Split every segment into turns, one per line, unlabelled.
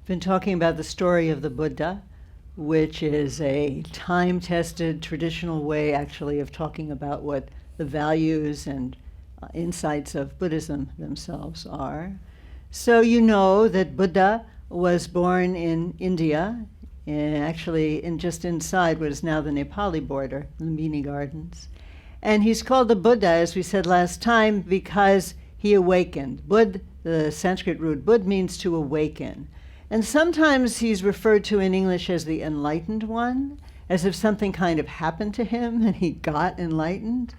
Been talking about the story of the Buddha, which is a time-tested traditional way actually of talking about what the values and insights of Buddhism themselves are. So you know that Buddha was born in India, actually just inside what is now the Nepali border, Lumbini Gardens. And he's called the Buddha, as we said last time, because he awakened. Bud, the Sanskrit root Bud, means to awaken. And sometimes he's referred to in English as the enlightened one, as if something kind of happened to him and he got enlightened.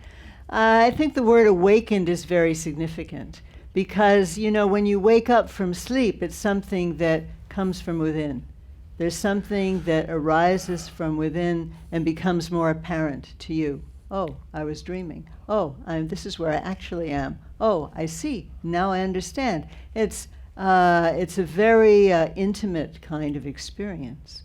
I think the word awakened is very significant because, you know, when you wake up from sleep, it's something that comes from within. There's something that arises from within and becomes more apparent to you. Oh, I was dreaming. Oh, this is where I actually am. Oh, I see. Now I understand. It's a very intimate kind of experience.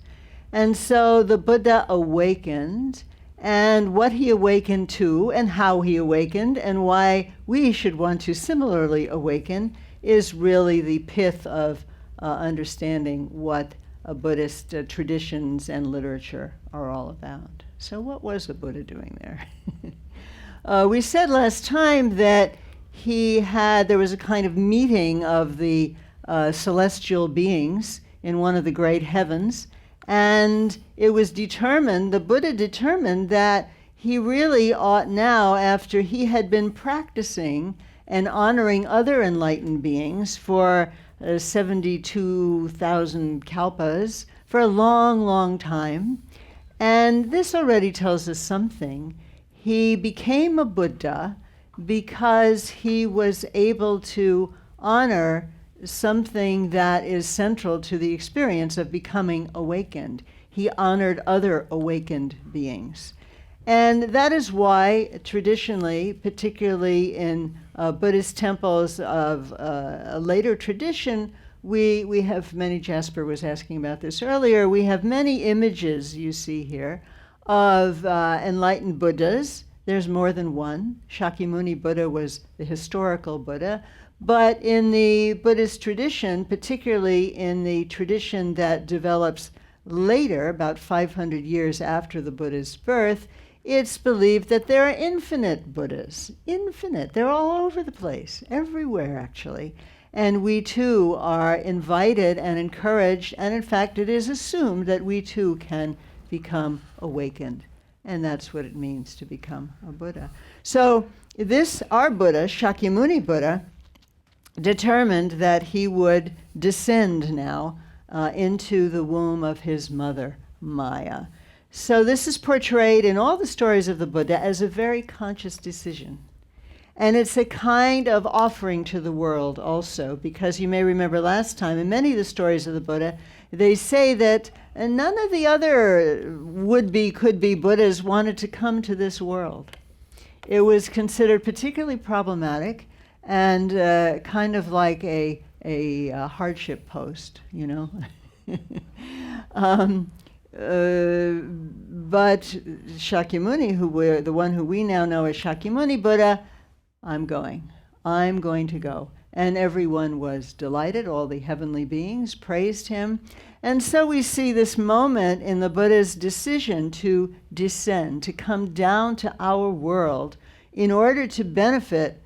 And so the Buddha awakened, and what he awakened to and how he awakened and why we should want to similarly awaken is really the pith of understanding what Buddhist traditions and literature are all about. So what was the Buddha doing there? We said last time that there was a kind of meeting of the celestial beings in one of the great heavens, and it was determined, the Buddha determined that he really ought now, after he had been practicing and honoring other enlightened beings for 72,000 kalpas, for a long, long time, and this already tells us something. He became a Buddha because he was able to honor something that is central to the experience of becoming awakened. He honored other awakened beings. And that is why traditionally, particularly in Buddhist temples of a later tradition, we have many, Jasper was asking about this earlier, we have many images you see here of enlightened Buddhas. There's more than one. Shakyamuni Buddha was the historical Buddha. But in the Buddhist tradition, particularly in the tradition that develops later, about 500 years after the Buddha's birth, it's believed that there are infinite Buddhas. Infinite. They're all over the place, everywhere actually. And we too are invited and encouraged, and in fact it is assumed that we too can become awakened. And that's what it means to become a Buddha. So our Buddha, Shakyamuni Buddha, determined that he would descend now into the womb of his mother, Maya. So this is portrayed in all the stories of the Buddha as a very conscious decision. And it's a kind of offering to the world also, because you may remember last time, in many of the stories of the Buddha, they say that none of the other would-be, could-be Buddhas wanted to come to this world. It was considered particularly problematic and kind of like a hardship post, you know. But Shakyamuni, the one who we now know as Shakyamuni Buddha, I'm going to go. And everyone was delighted, all the heavenly beings praised him. And so we see this moment in the Buddha's decision to descend, to come down to our world in order to benefit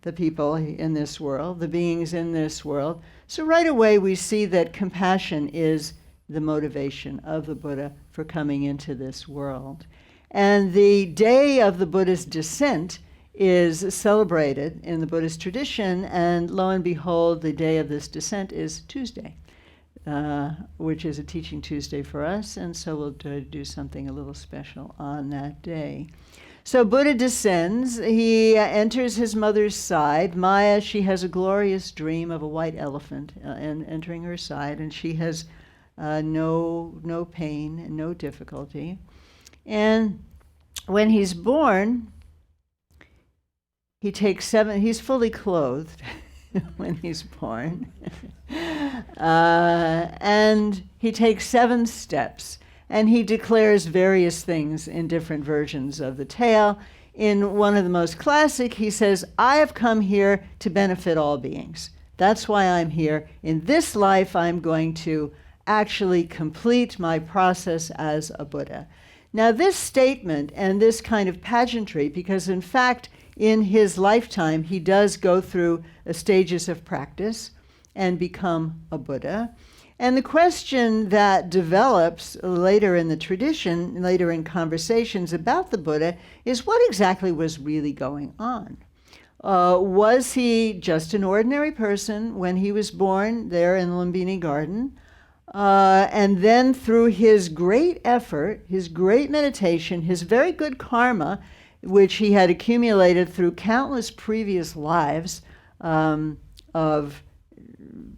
the people in this world, the beings in this world. So right away we see that compassion is the motivation of the Buddha for coming into this world. And the day of the Buddha's descent is celebrated in the Buddhist tradition, and lo and behold, the day of this descent is Tuesday, which is a teaching Tuesday for us, and so we'll do something a little special on that day. So Buddha descends, he enters his mother's side. Maya, she has a glorious dream of a white elephant entering her side, and she has no pain and no difficulty. And when he's born, he's fully clothed when he's born. And he takes 7 steps. And he declares various things in different versions of the tale. In one of the most classic, he says, I have come here to benefit all beings. That's why I'm here. In this life, I'm going to actually complete my process as a Buddha. Now, this statement and this kind of pageantry, because in fact, in his lifetime, he does go through stages of practice and become a Buddha. And the question that develops later in the tradition, later in conversations about the Buddha, is what exactly was really going on? Was he just an ordinary person when he was born there in the Lumbini Garden? And then through his great effort, his great meditation, his very good karma, which he had accumulated through countless previous lives of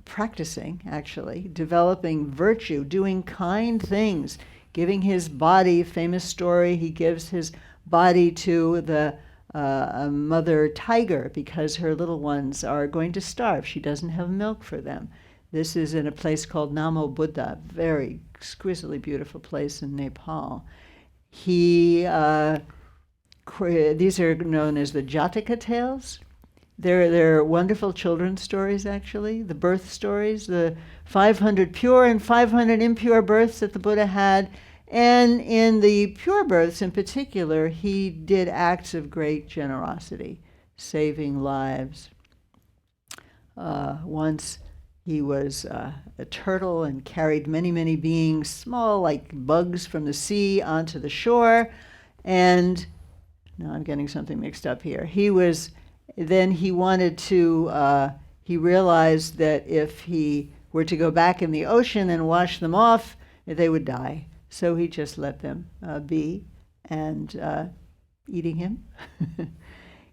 practicing, actually, developing virtue, doing kind things, giving his body, famous story, he gives his body to the mother tiger because her little ones are going to starve. She doesn't have milk for them. This is in a place called Namo Buddha, very exquisitely beautiful place in Nepal. These are known as the Jataka tales. They're wonderful children's stories, actually, the birth stories, the 500 pure and 500 impure births that the Buddha had. And in the pure births in particular, he did acts of great generosity, saving lives. Once he was a turtle and carried many, many beings, small like bugs from the sea, onto the shore. And now I'm getting something mixed up here. He realized that if he were to go back in the ocean and wash them off, they would die. So he just let them be, and eating him.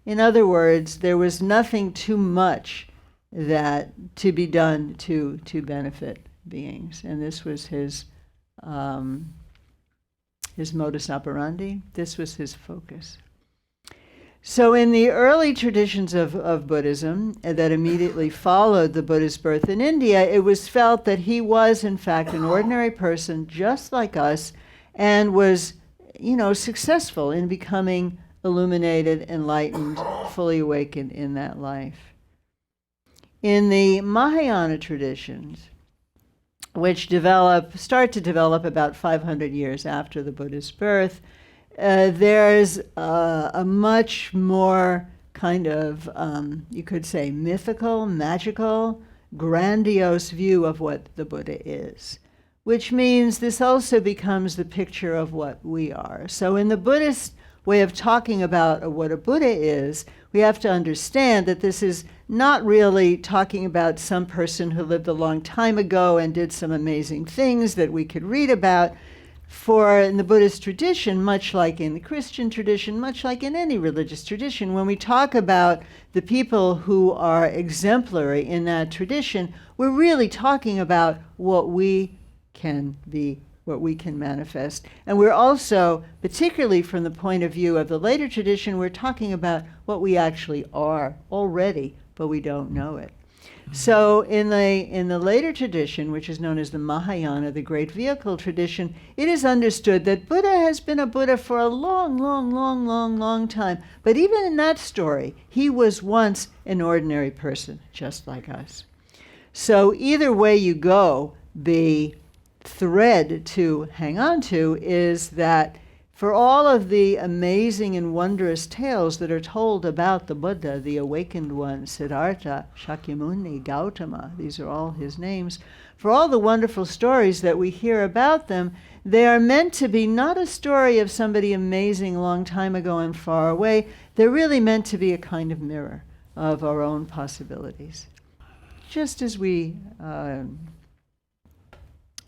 In other words, there was nothing too much that to be done to benefit beings, and this was his modus operandi. This was his focus. So in the early traditions of Buddhism that immediately followed the Buddha's birth in India, it was felt that he was, in fact, an ordinary person just like us and was, successful in becoming illuminated, enlightened, fully awakened in that life. In the Mahayana traditions, which start to develop about 500 years after the Buddha's birth, there's a much more kind of, you could say, mythical, magical, grandiose view of what the Buddha is, which means this also becomes the picture of what we are. So in the Buddhist way of talking about what a Buddha is, we have to understand that this is not really talking about some person who lived a long time ago and did some amazing things that we could read about. For in the Buddhist tradition, much like in the Christian tradition, much like in any religious tradition, when we talk about the people who are exemplary in that tradition, we're really talking about what we can be, what we can manifest. And we're also, particularly from the point of view of the later tradition, we're talking about what we actually are already, but we don't know it. So in the later tradition, which is known as the Mahayana, the great vehicle tradition, it is understood that Buddha has been a Buddha for a long time. But even in that story, he was once an ordinary person, just like us. So either way you go, the thread to hang on to is that for all of the amazing and wondrous tales that are told about the Buddha, the awakened one, Siddhartha, Shakyamuni, Gautama, these are all his names, for all the wonderful stories that we hear about them, they are meant to be not a story of somebody amazing a long time ago and far away. They're really meant to be a kind of mirror of our own possibilities. Just as we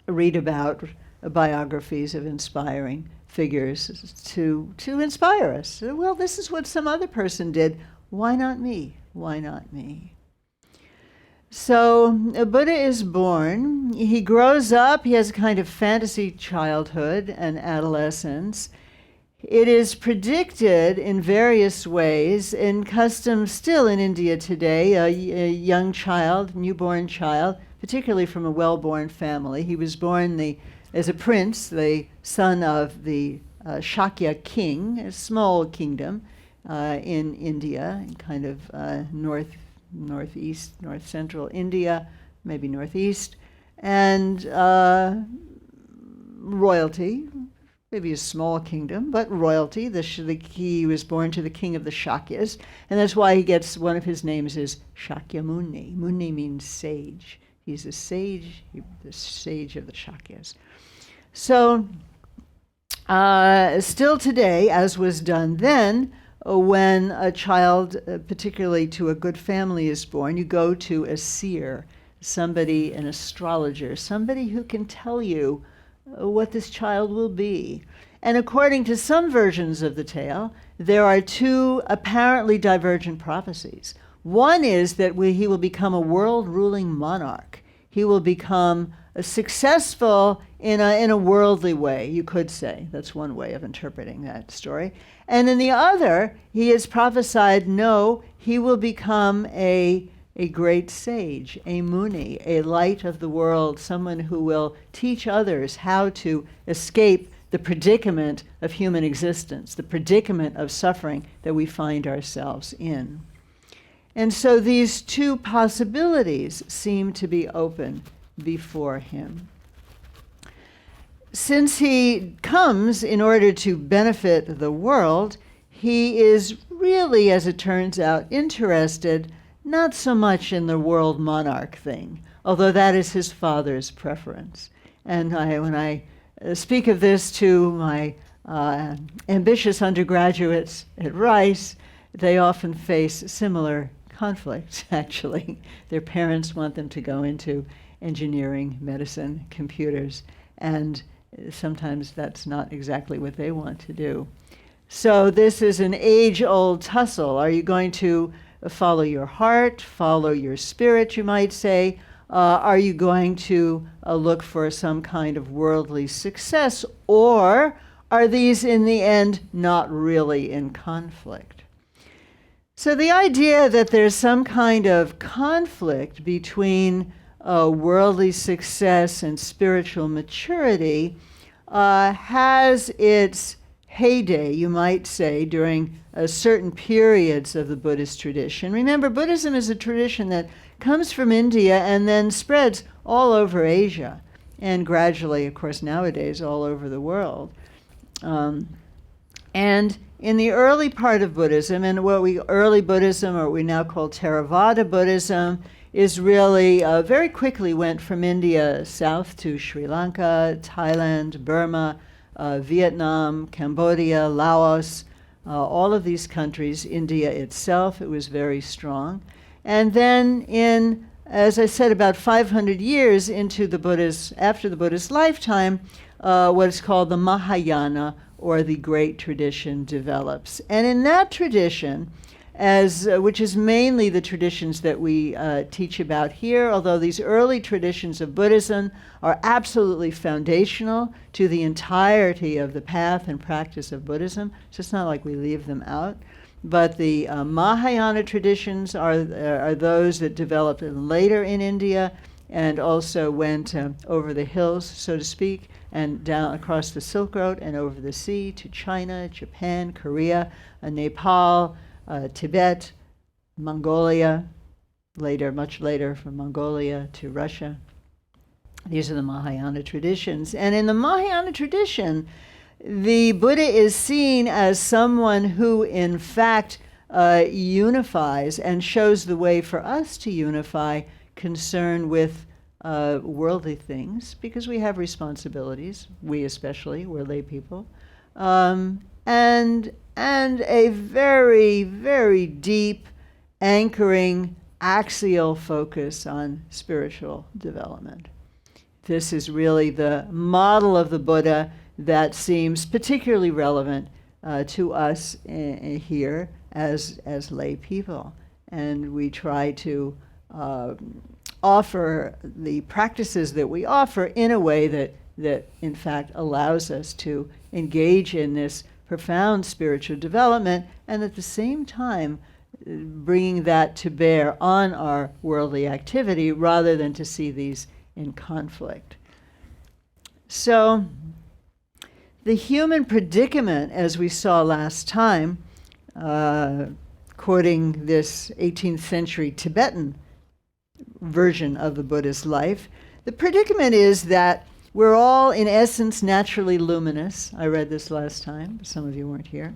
read about biographies of inspiring figures to inspire us. Well, this is what some other person did. Why not me? Why not me? So a Buddha is born. He grows up. He has a kind of fantasy childhood and adolescence. It is predicted in various ways, in customs still in India today, a young child, newborn child, particularly from a well-born family. He was born as a prince, the son of the Shakya king, a small kingdom in India, kind of northeast, north central India, maybe northeast, and royalty, maybe a small kingdom, but royalty. He was born to the king of the Shakyas, and that's why he gets, one of his names is Shakyamuni. Muni means sage. He's a sage, the sage of the Shakyas. So, still today, as was done then, when a child, particularly to a good family, is born, you go to a seer, somebody, an astrologer, somebody who can tell you what this child will be. And according to some versions of the tale, there are two apparently divergent prophecies. One is that he will become a world-ruling monarch. He will become successful in a worldly way, you could say. That's one way of interpreting that story. And in the other, he is prophesied, no, he will become a great sage, a muni, a light of the world, someone who will teach others how to escape the predicament of human existence, the predicament of suffering that we find ourselves in. And so these two possibilities seem to be open before him. Since he comes in order to benefit the world, he is really, as it turns out, interested not so much in the world monarch thing, although that is his father's preference. And when I speak of this to my ambitious undergraduates at Rice, they often face similar conflicts, actually. Their parents want them to go into engineering, medicine, computers, and sometimes that's not exactly what they want to do. So this is an age-old tussle. Are you going to follow your heart, follow your spirit, you might say? Are you going to look for some kind of worldly success, or are these in the end not really in conflict? So the idea that there's some kind of conflict between worldly success and spiritual maturity has its heyday, you might say, during certain periods of the Buddhist tradition. Remember, Buddhism is a tradition that comes from India and then spreads all over Asia, and gradually, of course, nowadays, all over the world. And in the early part of Buddhism, and early Buddhism, or what we now call Theravada Buddhism, is really very quickly went from India south to Sri Lanka, Thailand, Burma, Vietnam, Cambodia, Laos, all of these countries, India itself, it was very strong. And then in, as I said, about 500 years into after the Buddha's lifetime, what is called the Mahayana, or the Great Tradition, develops. And in that tradition, which is mainly the traditions that we teach about here, although these early traditions of Buddhism are absolutely foundational to the entirety of the path and practice of Buddhism, so it's not like we leave them out. But the Mahayana traditions are those that developed later in India and also went over the hills, so to speak, and down across the Silk Road and over the sea to China, Japan, Korea, Nepal, Tibet, Mongolia, much later from Mongolia to Russia. These are the Mahayana traditions. And in the Mahayana tradition, the Buddha is seen as someone who, in fact, unifies and shows the way for us to unify concern with worldly things, because we have responsibilities, we especially, we're lay people, and a very, very deep, anchoring, axial focus on spiritual development. This is really the model of the Buddha that seems particularly relevant to us here as lay people. And we try to offer the practices that we offer in a way that in fact allows us to engage in this profound spiritual development, and at the same time bringing that to bear on our worldly activity rather than to see these in conflict. So the human predicament, as we saw last time, quoting this 18th century Tibetan version of the Buddha's life. The predicament is that we're all, in essence, naturally luminous. I read this last time, but some of you weren't here.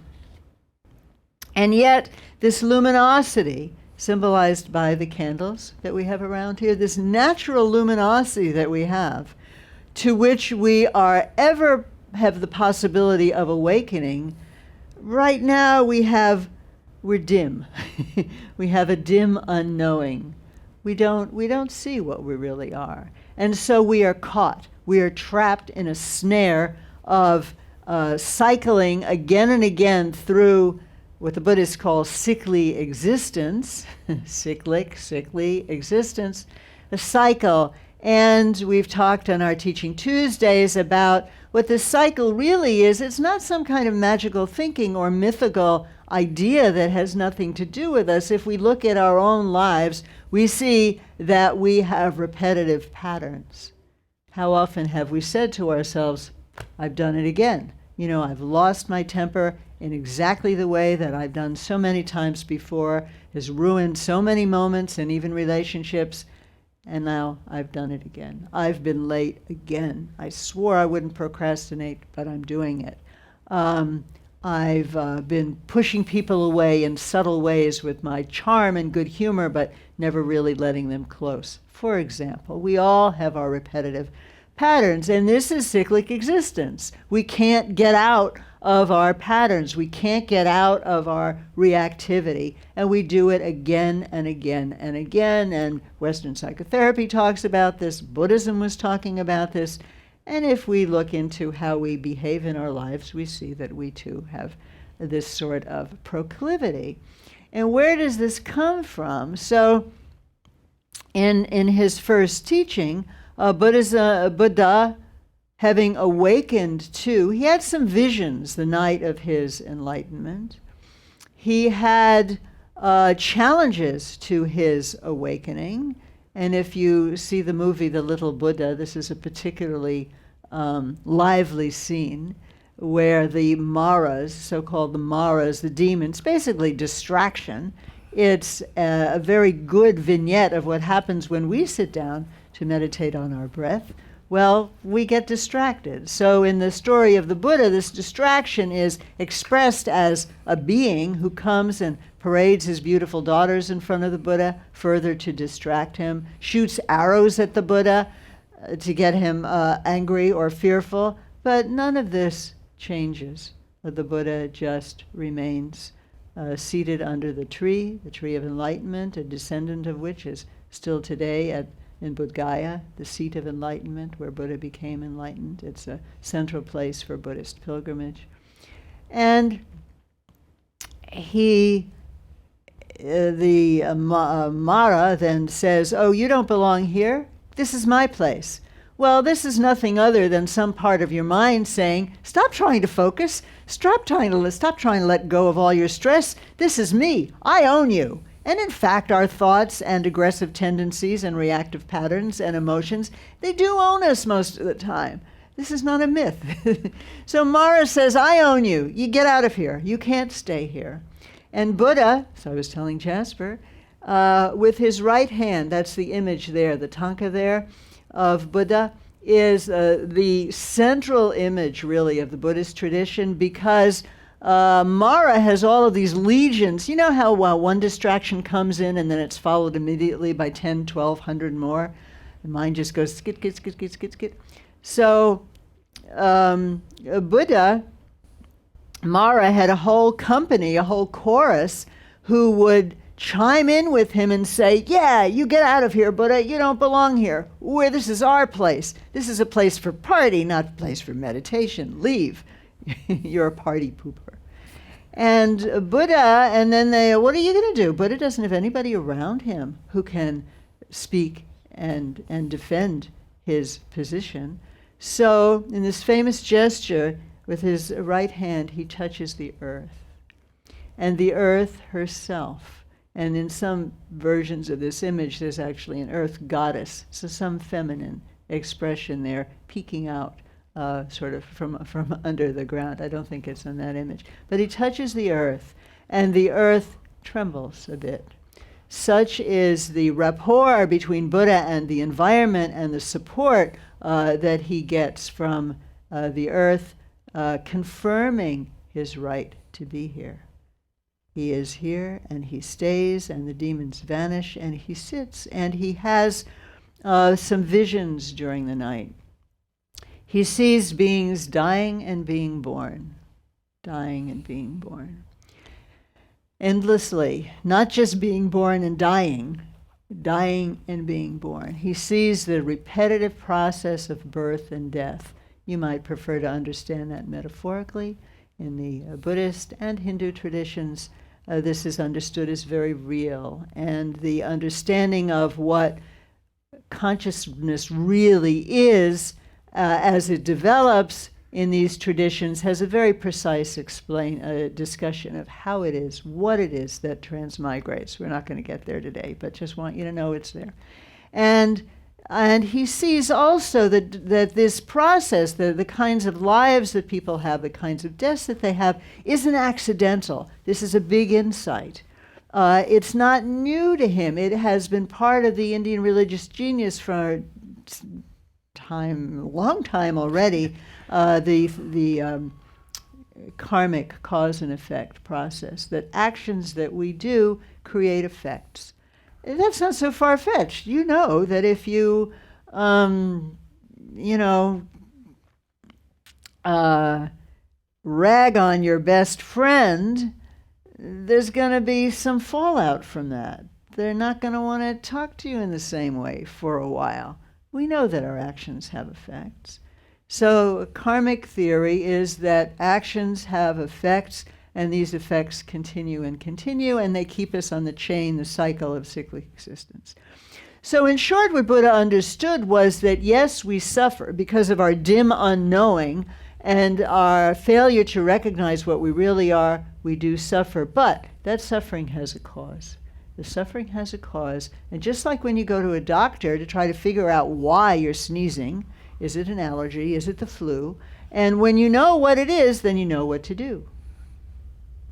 And yet, this luminosity, symbolized by the candles that we have around here, this natural luminosity that we have, to which we are ever have the possibility of awakening, right now we're dim. We have a dim unknowing. We don't see what we really are. And so we are caught. We are trapped in a snare of cycling again and again through what the Buddhists call sickly existence, sickly existence, a cycle. And we've talked on our Teaching Tuesdays about what the cycle really is. It's not some kind of magical thinking or mythical idea that has nothing to do with us. If we look at our own lives, we see that we have repetitive patterns. How often have we said to ourselves, I've done it again. You know, I've lost my temper in exactly the way that I've done so many times before, has ruined so many moments and even relationships, and now I've done it again. I've been late again. I swore I wouldn't procrastinate, but I'm doing it. I've been pushing people away in subtle ways with my charm and good humor, but never really letting them close. For example, we all have our repetitive patterns, and this is cyclic existence. We can't get out of our patterns. We can't get out of our reactivity, and we do it again and again and again, and Western psychotherapy talks about this, Buddhism was talking about this, and if we look into how we behave in our lives, we see that we too have this sort of proclivity. And where does this come from? So in his first teaching, Buddha, having awakened to, he had some visions the night of his enlightenment. He had challenges to his awakening. And if you see the movie The Little Buddha, this is a particularly lively scene where the Maras, so-called the Maras, the demons, basically distraction. It's a very good vignette of what happens when we sit down to meditate on our breath. Well, we get distracted. So in the story of the Buddha, this distraction is expressed as a being who comes and parades his beautiful daughters in front of the Buddha, further to distract him, shoots arrows at the Buddha to get him angry or fearful. But none of this changes. The Buddha just remains seated under the tree of enlightenment, a descendant of which is still today in Bodh Gaya, the seat of enlightenment, where Buddha became enlightened. It's a central place for Buddhist pilgrimage. And Mara then says, oh, you don't belong here? This is my place. Well, this is nothing other than some part of your mind saying, stop trying to focus, stop trying to let go of all your stress. This is me. I own you. And in fact, our thoughts and aggressive tendencies and reactive patterns and emotions, they do own us most of the time. This is not a myth. So Mara says, I own you. You get out of here. You can't stay here. And Buddha, so I was telling Jasper, with his right hand, that's the image there, the tanka there, of Buddha, is the central image, really, of the Buddhist tradition, because Mara has all of these legions. You know how one distraction comes in and then it's followed immediately by 10, 1,200 more? The mind just goes skit, skit, skit, skit, skit, skit. So Buddha, Mara had a whole company, a whole chorus, who would chime in with him and say, yeah, you get out of here, Buddha. You don't belong here. This is our place. This is a place for party, not a place for meditation. Leave. You're a party pooper. And Buddha, and then what are you going to do? Buddha doesn't have anybody around him who can speak and defend his position. So in this famous gesture, with his right hand, he touches the earth. And the earth herself. And in some versions of this image, there's actually an earth goddess. So some feminine expression there peeking out sort of from under the ground. I don't think it's in that image. But he touches the earth, and the earth trembles a bit. Such is the rapport between Buddha and the environment and the support that he gets from the earth, confirming his right to be here. He is here, and he stays, and the demons vanish, and he sits, and he has some visions during the night. He sees beings dying and being born, dying and being born. Endlessly, not just being born and dying and being born. He sees the repetitive process of birth and death. You might prefer to understand that metaphorically. In the Buddhist and Hindu traditions, this is understood as very real. And the understanding of what consciousness really is as it develops in these traditions has a very precise discussion of how it is, what it is that transmigrates. We're not going to get there today, but just want you to know it's there. And he sees also that this process, the kinds of lives that people have, the kinds of deaths that they have, isn't accidental. This is a big insight. It's not new to him. It has been part of the Indian religious genius for a long time already. The karmic cause and effect process, that actions that we do create effects. That's not so far-fetched. You know that if you, rag on your best friend, there's going to be some fallout from that. They're not going to want to talk to you in the same way for a while. We know that our actions have effects. So karmic theory is that actions have effects, and these effects continue, and they keep us on the chain, the cycle of cyclic existence. So in short, what Buddha understood was that yes, we suffer because of our dim unknowing and our failure to recognize what we really are. We do suffer, but that suffering has a cause. The suffering has a cause, and just like when you go to a doctor to try to figure out why you're sneezing, is it an allergy? Is it the flu? And when you know what it is, then you know what to do.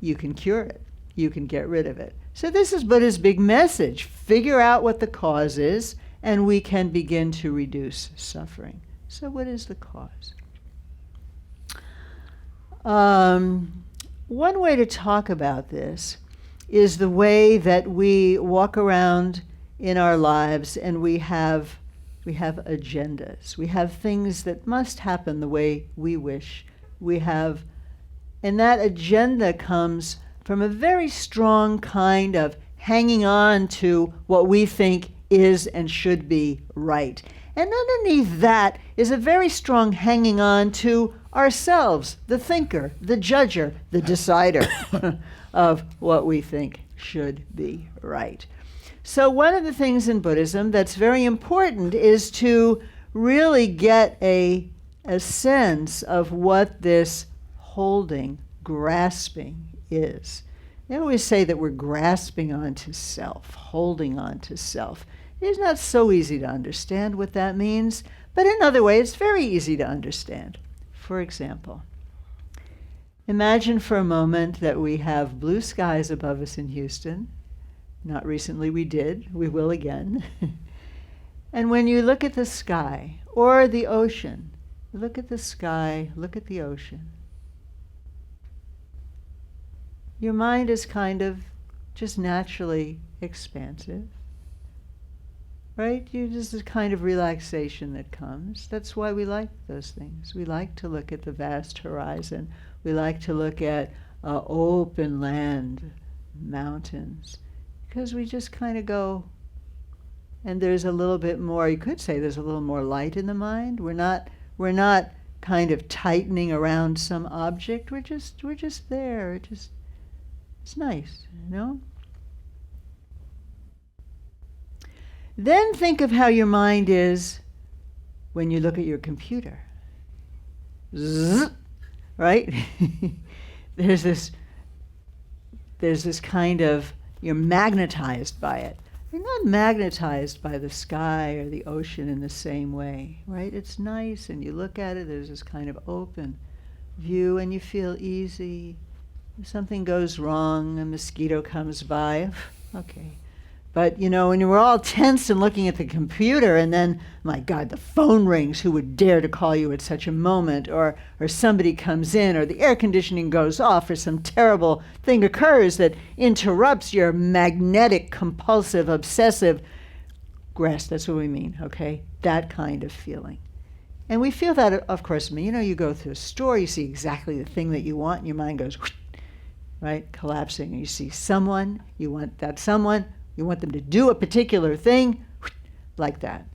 You can cure it. You can get rid of it. So this is Buddha's big message. Figure out what the cause is, and we can begin to reduce suffering. So what is the cause? One way to talk about this is the way that we walk around in our lives and we have agendas. We have things that must happen the way we wish. And that agenda comes from a very strong kind of hanging on to what we think is and should be right. And underneath that is a very strong hanging on to ourselves, the thinker, the judger, the decider of what we think should be right. So one of the things in Buddhism that's very important is to really get a sense of what this holding, grasping is. They always say that we're grasping onto self, holding on to self. It's not so easy to understand what that means, but in another way, it's very easy to understand. For example, imagine for a moment that we have blue skies above us in Houston. Not recently we did, we will again. And when you look at the sky or the ocean, look at the sky, look at the ocean, your mind is kind of just naturally expansive, right? There's a kind of relaxation that comes. That's why we like those things. We like to look at the vast horizon. We like to look at open land, mountains, because we just kind of go, and there's a little bit more, you could say there's a little more light in the mind. We're not kind of tightening around some object. We're just there. It's nice, you know? Then think of how your mind is when you look at your computer. Zzz, right? There's this kind of, you're magnetized by it. You're not magnetized by the sky or the ocean in the same way, right? It's nice, and you look at it, there's this kind of open view, and you feel easy, If something goes wrong, a mosquito comes by, okay. But, you know, when you were all tense and looking at the computer and then, my God, the phone rings, who would dare to call you at such a moment? Or somebody comes in, or the air conditioning goes off, or some terrible thing occurs that interrupts your magnetic, compulsive, obsessive grasp. That's what we mean, okay? That kind of feeling. And we feel that, of course, you know, you go through a store, you see exactly the thing that you want, and your mind goes, right, collapsing. And you see someone, you want that someone, you want them to do a particular thing, like that.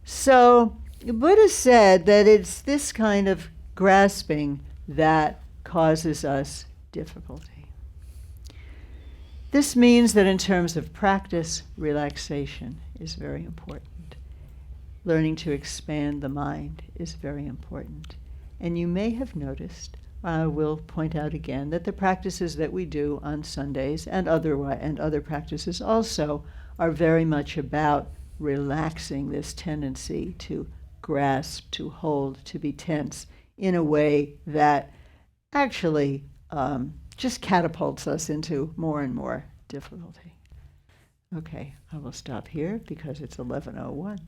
So Buddha said that it's this kind of grasping that causes us difficulty. This means that in terms of practice, relaxation is very important. Learning to expand the mind is very important. And you may have noticed, I will point out again, that the practices that we do on Sundays and other practices also are very much about relaxing this tendency to grasp, to hold, to be tense in a way that actually just catapults us into more and more difficulty. Okay, I will stop here because it's 11:01.